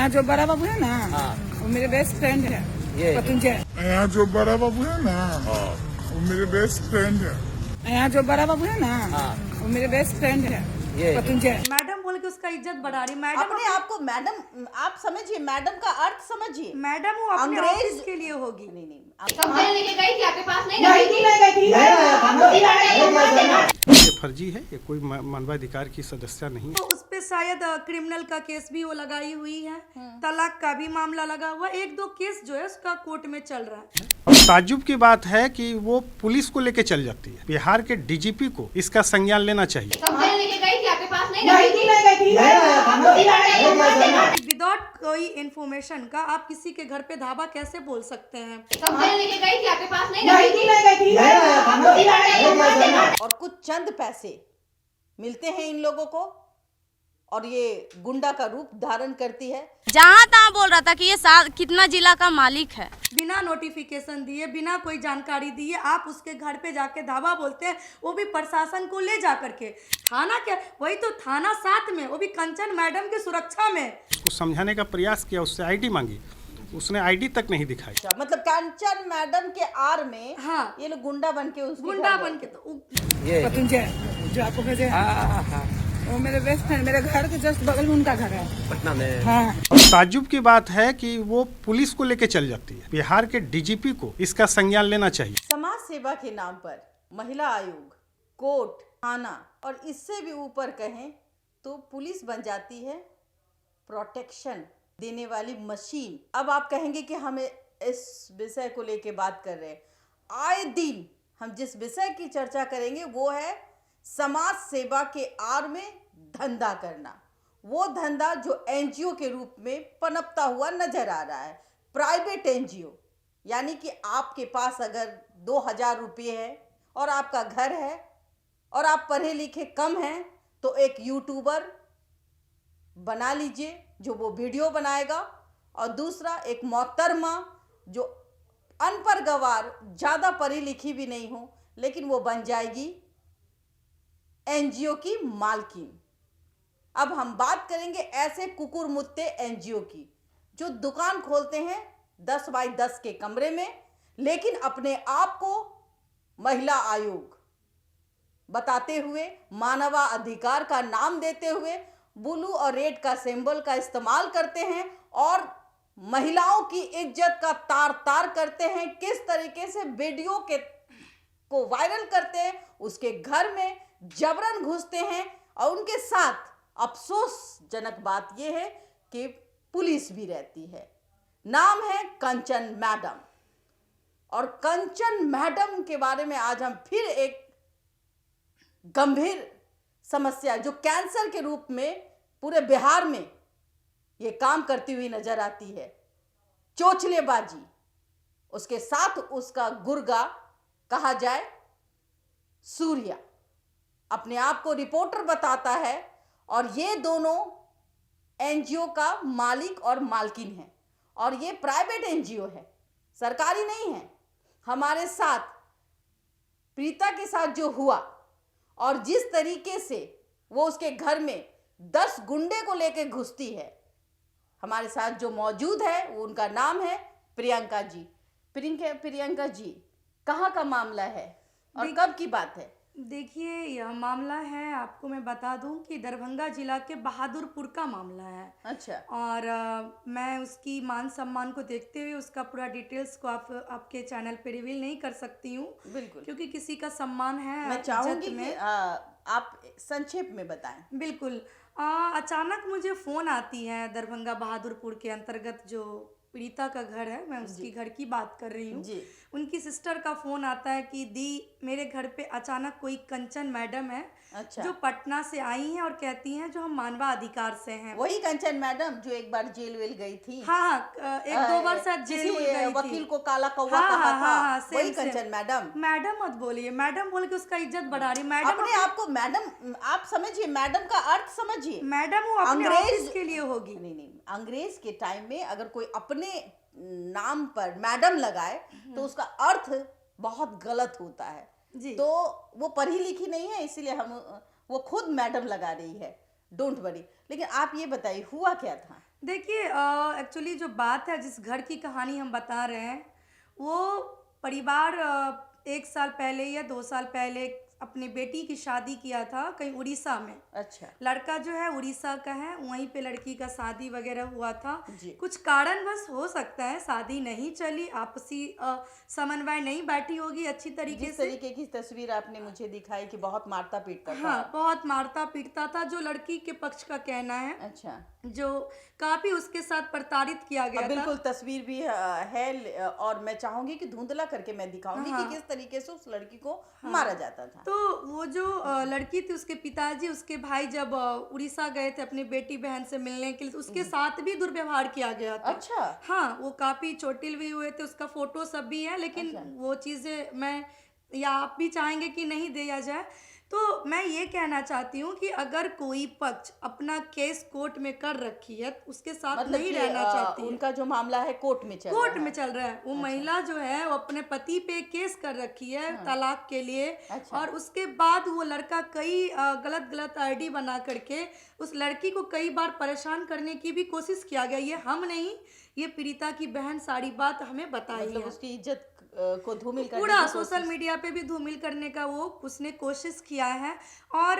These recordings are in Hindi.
यहाँ जो बड़ा बाबू है ना, हाँ। वो मेरे बेस्ट फ्रेंड है ये पतंजय। यहाँ जो बड़ा बाबू है ना, वो मेरे बेस्ट फ्रेंड है। यहाँ जो बड़ा बाबू है ना, हाँ। वो मेरे बेस्ट फ्रेंड है ये पतंजय। मैडम बोल के उसका इज्जत बढ़ा रही। मैडम अपने आप को मैडम आप समझिए, मैडम का अर्थ समझिए। मैडम वो अपने अंग्रेज- ऑफिस के लिए होगी। नहीं नहीं कंप्लेन लेके गई थी आपके पास? नहीं ये फर्जी है, ये कोई मानवाधिकार की सदस्य नहीं है। तो उस पे शायद क्रिमिनल का केस भी वो लगाई हुई है, तलाक का भी मामला लगा हुआ, एक दो केस जो है उसका कोर्ट में चल रहा है। और ताज्जुब की बात है कि वो पुलिस को लेके चल जाती है। बिहार के डीजीपी को इसका संज्ञान लेना चाहिए। कंप्लेन लेके गई थी आपके पास? नहीं विदाउट कोई इन्फॉर्मेशन का आप किसी के घर पे धावा कैसे बोल सकते हैं? कंप्लेन लेके गई थी आपके पास? नहीं और कुछ चंद पैसे मिलते हैं इन लोगों को और ये गुंडा का रूप धारण करती है। जहाँ तहाँ बोल रहा था कि ये कितना जिला का मालिक है। बिना नोटिफिकेशन दिए, बिना कोई जानकारी दिए आप उसके घर पे जाके धावा बोलते हैं, वो भी प्रशासन को ले जा करके। थाना क्या, वही तो थाना साथ में, वो भी कंचन मैडम की सुरक्षा में। उसको समझाने का प्रयास किया, उससे आईडी मांगी, उसने आईडी तक नहीं दिखाई। मतलब कंचन मैडम के आर में हाँ। ये लोग गुंडा बन के उसके गुंडा घर बन गए। के तो ये पतंजय जो आपको भेजे, वो मेरे बेस्ट फ्रेंड, मेरे घर के जस्ट बगल में उनका घर है पटना में। हाँ। और ताज्जुब की बात है कि वो पुलिस को लेके चल जाती है। बिहार के डीजीपी को इसका संज्ञान लेना चाहिए। समाज सेवा के नाम पर महिला आयोग, कोर्ट, थाना और इससे भी ऊपर कहें तो पुलिस बन जाती है प्रोटेक्शन देने वाली मशीन। अब आप कहेंगे कि हमें इस विषय को लेके बात कर रहे हैं। आए दिन हम जिस विषय की चर्चा करेंगे वो है समाज सेवा के आड़ में धंधा करना। वो धंधा जो एनजीओ के रूप में पनपता हुआ नजर आ रहा है, प्राइवेट एनजीओ। यानी कि आपके पास अगर 2000 रुपये है और आपका घर है और आप पढ़े लिखे कम हैं तो एक यूट्यूबर बना लीजिए जो वो वीडियो बनाएगा, और दूसरा एक मोहतरमा जो अनपढ़ गवार, ज़्यादा पढ़ी लिखी भी नहीं हो, लेकिन वो बन जाएगी एनजीओ की मालकिन। अब हम बात करेंगे ऐसे कुकुर मुत्ते एनजीओ की जो दुकान खोलते हैं 10 बाई 10 के कमरे में, लेकिन अपने आप को महिला आयोग बताते हुए, मानवाधिकार का नाम देते हुए, ब्लू और रेड का सिंबल का इस्तेमाल करते हैं और महिलाओं की इज्जत का तार तार करते हैं। किस तरीके से वीडियो को वायरल करते हैं, उसके घर में जबरन घुसते हैं। और उनके साथ अफसोसजनक बात यह है कि पुलिस भी रहती है। नाम है कंचन मैडम। और कंचन मैडम के बारे में आज हम फिर एक गंभीर समस्या जो कैंसर के रूप में पूरे बिहार में ये काम करती हुई नजर आती है, चोचलेबाजी। उसके साथ उसका गुर्गा कहा जाए सूर्या अपने आप को रिपोर्टर बताता है और ये दोनों एनजीओ का मालिक और मालकिन है। और ये प्राइवेट एनजीओ है, सरकारी नहीं है। हमारे साथ प्रीता के साथ जो हुआ और जिस तरीके से वो उसके घर में 10 गुंडे को लेकर घुसती है, हमारे साथ जो मौजूद है वो उनका नाम है प्रियंका जी। प्रियंका जी, कहाँ का मामला है और कब की बात है? देखिए, यह मामला है, आपको मैं बता दूं कि दरभंगा जिला के बहादुरपुर का मामला है। अच्छा। और मैं उसकी मान सम्मान को देखते हुए उसका पूरा डिटेल्स को आपके चैनल पे रिवील नहीं कर सकती हूँ, बिल्कुल, क्योंकि किसी का सम्मान है। मैं चाहूंगी कि आप संक्षेप में बताएं। बिल्कुल। अचानक मुझे फ़ोन आती है दरभंगा बहादुरपुर के अंतर्गत जो प्रीता का घर है, मैं उसकी घर की बात कर रही हूँ। उनकी सिस्टर का फ़ोन आता है कि दी, मेरे घर पे अचानक कोई कंचन मैडम है। अच्छा। जो पटना से आई हैं और कहती हैं जो हम मानवाधिकार से हैं। वही कंचन मैडम जो एक बार जेल वेल गई थी। हाँ, एक दो बार शायद जेल गई थी। वकील को काला कौवा हाँ, कहा था। हाँ, वही कंचन मैडम। मैडम मत बोलिए, मैडम बोल के उसका इज्जत बढ़ा रही। मैडम अपने आप को मैडम आप समझिए, मैडम का अर्थ समझिए। मैडम वो अपने ऑफिस के लिए होगी। नहीं, अंग्रेज के टाइम में अगर कोई अपने नाम पर मैडम लगाए तो उसका अर्थ बहुत गलत होता है जी। तो वो पढ़ी लिखी नहीं है, इसीलिए वो खुद मैडम लगा रही है। Don't worry. लेकिन आप ये बताइए हुआ क्या था? देखिए, एक्चुअली जो बात है, जिस घर की कहानी हम बता रहे हैं, वो परिवार 1 साल पहले या 2 साल पहले अपनी बेटी की शादी किया था कहीं उड़ीसा में। अच्छा। लड़का जो है उड़ीसा का है, वहीं पे लड़की का शादी वगैरह हुआ था। जी। कुछ कारणवश हो सकता है शादी नहीं चली, आपसी समन्वय नहीं बैठी होगी अच्छी तरीके जिस से। तरीके की तस्वीर आपने मुझे दिखाई कि बहुत मारता पीटता था। हाँ, बहुत मारता पीटता था, जो लड़की के पक्ष का कहना है, अच्छा। जो काफी उसके साथ प्रताड़ित किया गया था। बिल्कुल तस्वीर भी है, और मैं चाहूंगी कि धुंधला करके मैं दिखाऊंगी कि किस तरीके से उस लड़की को मारा जाता था। तो वो जो लड़की थी, उसके पिताजी, उसके भाई जब उड़ीसा गए थे अपनी बेटी बहन से मिलने के लिए, तो उसके साथ भी दुर्व्यवहार किया गया था। अच्छा। हाँ, वो काफी चोटिल भी हुए थे, उसका फोटो सब भी है, लेकिन वो चीजें मैं या आप भी चाहेंगे कि नहीं दिया जाए। तो मैं ये कहना चाहती हूँ कि अगर कोई पक्ष अपना केस कोर्ट में कर रखी है, उसके साथ मतलब नहीं कि, रहना चाहती है। उनका जो मामला है कोर्ट में चल रहा कोर्ट है। में चल रहा है, वो महिला जो है वो अपने पति पे केस कर रखी है तलाक के लिए। अच्छा। और उसके बाद वो लड़का कई गलत आईडी बना करके उस लड़की को कई बार परेशान करने की भी कोशिश किया गया। ये हम नहीं, ये पीड़िता की बहन सारी बात हमें बताई मतलब है। उसकी इज्जत को धूमिल करने पूरा की सोशल मीडिया पे भी धूमिल करने का वो उसने कोशिश किया है, और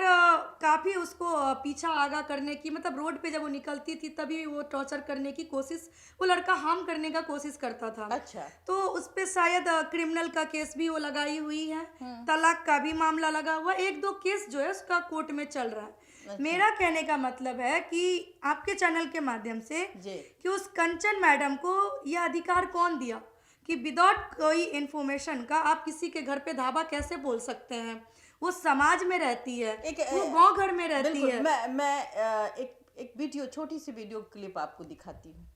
काफ़ी उसको पीछा आगा करने की, मतलब रोड पे जब वो निकलती थी तभी वो टॉर्चर करने की कोशिश, वो लड़का हार्म करने का कोशिश करता था। अच्छा। तो उस पे शायद क्रिमिनल का केस भी वो लगाई हुई है, तलाक का भी मामला लगा हुआ, 1-2 केस जो है उसका कोर्ट में चल रहा है। मेरा कहने का मतलब है कि आपके चैनल के माध्यम से जी। कि उस कंचन मैडम को यह अधिकार कौन दिया कि विदाउट कोई इन्फॉर्मेशन का आप किसी के घर पे धावा कैसे बोल सकते हैं? वो समाज में रहती है, वो गांव घर में रहती बिल्कुल। है। मैं एक वीडियो, छोटी सी वीडियो क्लिप आपको दिखाती हूँ,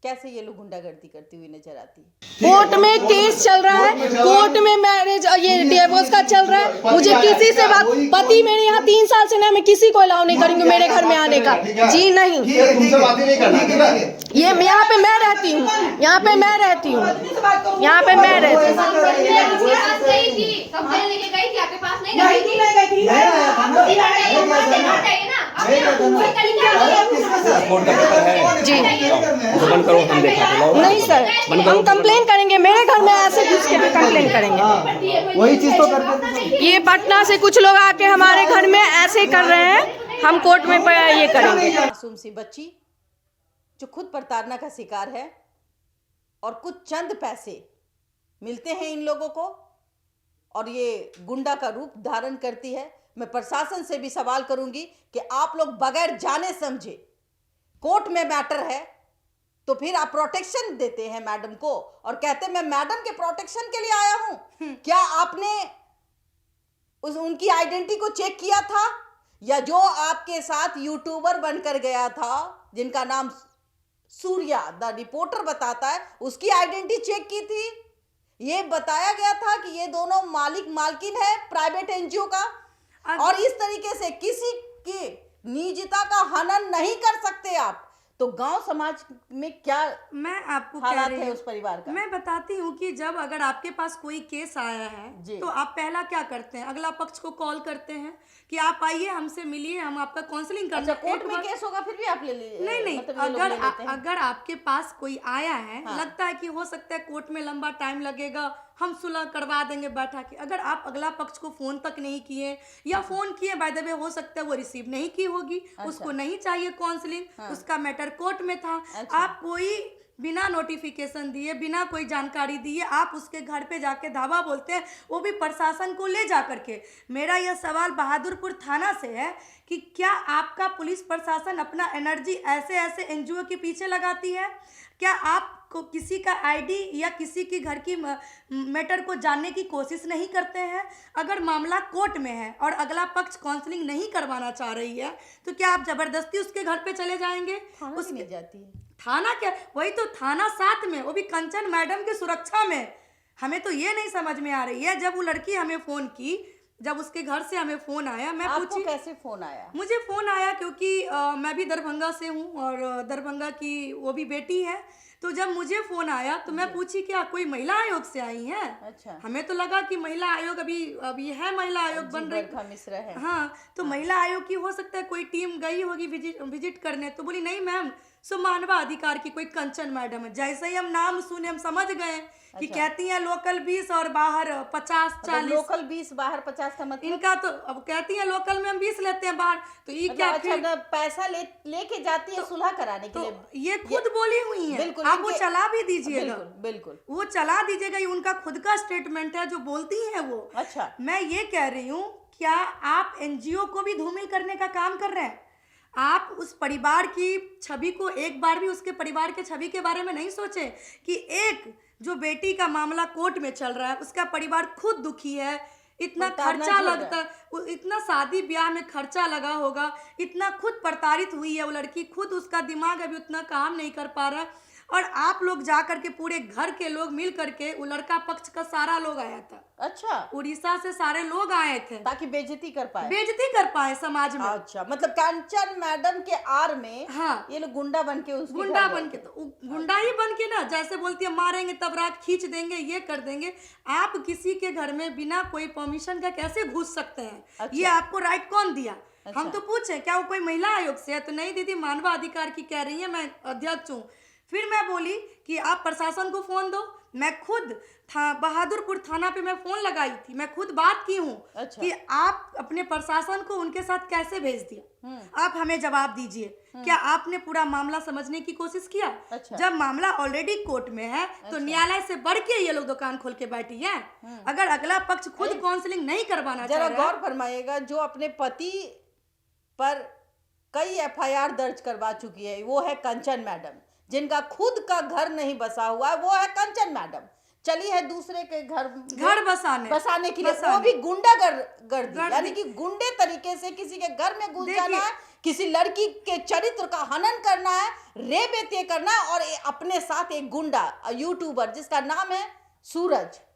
कैसे ये लोग गुंडागर्दी करती हुई नजर आती है। कोर्ट में केस चल रहा है, कोर्ट में मैरिज और ये डिवोर्स का चल रहा है। मुझे किसी से बात, पति मेरे यहाँ 3 साल से, ना मैं किसी को अलाउ नहीं करूंगी मेरे घर में आने का। जी नहीं, ये यहाँ पे मैं रहती हूँ, यहाँ पे मैं रहती हूँ, यहाँ पे मैं रहती हूँ। कंप्लेन लेके गई थी, आपके पास नहीं गई थी। कोर्ट का पेपर है जी तो बंद करो, हम देखा नहीं सर, हम कंप्लेन करेंगे, मेरे घर में ऐसे घुस के कंप्लेन करेंगे। वही चीज तो करते। ये पटना से कुछ लोग आके हमारे घर में ऐसे कर रहे हैं, हम कोर्ट में ये करेंगे। मासूम सी बच्ची जो खुद प्रताड़ना का शिकार है, और कुछ चंद पैसे मिलते हैं इन लोगों को, और ये गुंडा का रूप धारण करती है। मैं प्रशासन से भी सवाल करूंगी कि आप लोग बगैर जाने समझे, कोर्ट में मैटर है तो फिर आप प्रोटेक्शन देते हैं मैडम को, और कहते हैं मैं मैडम के प्रोटेक्शन के लिए आया हूं। क्या आपने उनकी आइडेंटिटी को चेक किया था? या जो आपके साथ यूट्यूबर बनकर गया था, जिनका नाम सूर्या द रिपोर्टर बताता है, उसकी आइडेंटिटी चेक की थी? ये बताया गया था कि ये दोनों मालिक मालकिन है प्राइवेट एनजीओ का, और इस तरीके से किसी की निजता का हनन नहीं कर सकते आप। तो गांव समाज में क्या मैं आपको हालात कह रही है हूँ, उस परिवार का? मैं बताती हूँ कि जब अगर आपके पास कोई केस आया है तो आप पहला क्या करते हैं? अगला पक्ष को कॉल करते हैं कि आप आइए, हमसे मिलिए, हम आपका काउंसलिंग करते हैं। अच्छा, कोर्ट में केस होगा फिर भी आप ले लीजिए? नहीं, मतलब ये लोग ले लेते हैं। अगर आपके पास कोई आया है, लगता है कि हो सकता है कोर्ट में लंबा टाइम लगेगा, हम सुलह करवा देंगे बैठा के, अगर आप अगला पक्ष को फोन तक नहीं किए, या फोन किए बाय द वे, हो सकता है वो रिसीव नहीं की होगी, उसको नहीं चाहिए काउंसलिंग, उसका मैटर कोर्ट में था। आप कोई बिना नोटिफिकेशन दिए, बिना कोई जानकारी दिए आप उसके घर पे जाके धावा बोलते हैं, वो भी प्रशासन को ले जा करके। मेरा यह सवाल बहादुरपुर थाना से है कि क्या आपका पुलिस प्रशासन अपना एनर्जी ऐसे एनजीओ के पीछे लगाती है? क्या आप को किसी का आईडी या किसी की घर की मैटर को जानने की कोशिश नहीं करते हैं? अगर मामला कोर्ट में है और अगला पक्ष काउंसलिंग नहीं करवाना चाह रही है, तो क्या आप जबरदस्ती उसके घर पे चले जाएंगे? उसमें जाती है थाना क्या, वही तो थाना साथ में, वो भी कंचन मैडम की सुरक्षा में। हमें तो ये नहीं समझ में आ रही है, जब वो लड़की हमें फोन की, जब उसके घर से हमें फोन आया, मैं आपको पूछी कैसे फोन आया? मुझे फोन आया क्योंकि मैं भी दरभंगा से हूँ और दरभंगा की वो भी बेटी है। तो जब मुझे फोन आया तो मैं पूछी क्या कोई महिला आयोग से आई हैं? अच्छा। हमें तो लगा कि महिला आयोग अभी है, महिला आयोग बन रही मिश्रा है। हाँ, तो महिला आयोग की हो सकता है कोई टीम गई होगी विजिट करने। तो बोली नहीं मैम, सो मानवाधिकार की कोई कंचन मैडम है, जैसे ही हम नाम सुने हम समझ गए कि कहती हैं लोकल 20 और बाहर 50-40। लोकल 20 बाहर 50 का मतलब इनका तो अब कहती हैं लोकल में हम 20 लेते हैं बाहर, तो ये क्या अच्छा ना पैसा लेके जाती है सुलह कराने के लिए। ये खुद बोली हुई है। बिल्कुल, आप वो चला भी दीजिएगा, बिल्कुल वो चला दीजिएगा, ये उनका खुद का स्टेटमेंट है जो बोलती हैं वो। अच्छा, मैं ये कह रही हूँ, क्या आप एनजीओ को भी धूमिल करने का काम कर रहे हैं? आप उस परिवार की छवि को एक बार भी उसके परिवार के छवि के बारे में नहीं सोचे कि एक जो बेटी का मामला कोर्ट में चल रहा है, उसका परिवार खुद दुखी है, इतना खर्चा लगता है, इतना शादी ब्याह में खर्चा लगा होगा, इतना खुद प्रताड़ित हुई है वो लड़की, खुद उसका दिमाग अभी उतना काम नहीं कर पा रहा, और आप लोग जा करके पूरे घर के लोग मिल करके, वो लड़का पक्ष का सारा लोग आया था। अच्छा, उड़ीसा से सारे लोग आए थे ताकि बेइज्जती कर पाए समाज में। अच्छा, मतलब कंचन मैडम के आर में हाँ, ये लोग गुंडा बन के तो गुंडा ही बन के ना, जैसे बोलती है मारेंगे तब रात खींच देंगे, ये कर देंगे। आप किसी के घर में बिना कोई परमिशन का कैसे घुस सकते हैं? अच्छा। ये आपको राइट कौन दिया? अच्छा। हम तो पूछे क्या वो कोई महिला आयोग से है? तो नहीं दीदी, मानवाधिकार की कह रही है, मैं अध्यक्ष हूँ। फिर मैं बोली कि आप प्रशासन को फोन दो। मैं खुद बहादुरपुर थाना पे मैं फोन लगाई थी, मैं खुद बात की हूँ। अच्छा। कि आप अपने प्रशासन को उनके साथ कैसे भेज दिया, आप हमें जवाब दीजिए। क्या आपने पूरा मामला समझने की कोशिश किया? अच्छा। जब मामला ऑलरेडी कोर्ट में है तो न्यायालय से बढ़ के ये लोग दुकान खोल के बैठी है। अगर अगला पक्ष खुद काउंसलिंग नहीं करवाना चाह जरा रहा है, गौर फरमाइएगा, जो अपने पति पर कई एफआईआर दर्ज करवा चुकी है वो है कंचन मैडम, जिनका खुद का घर नहीं बसा हुआ है वो है कंचन मैडम। चली है दूसरे के घर बसाने के लिए, वो भी गुंडागर्दी, यानी कि गुंडे तरीके से किसी के घर में घुस जाना है, किसी लड़की के चरित्र का हनन करना है, रेप करना है, और अपने साथ एक गुंडा यूट्यूबर जिसका नाम है सूरज,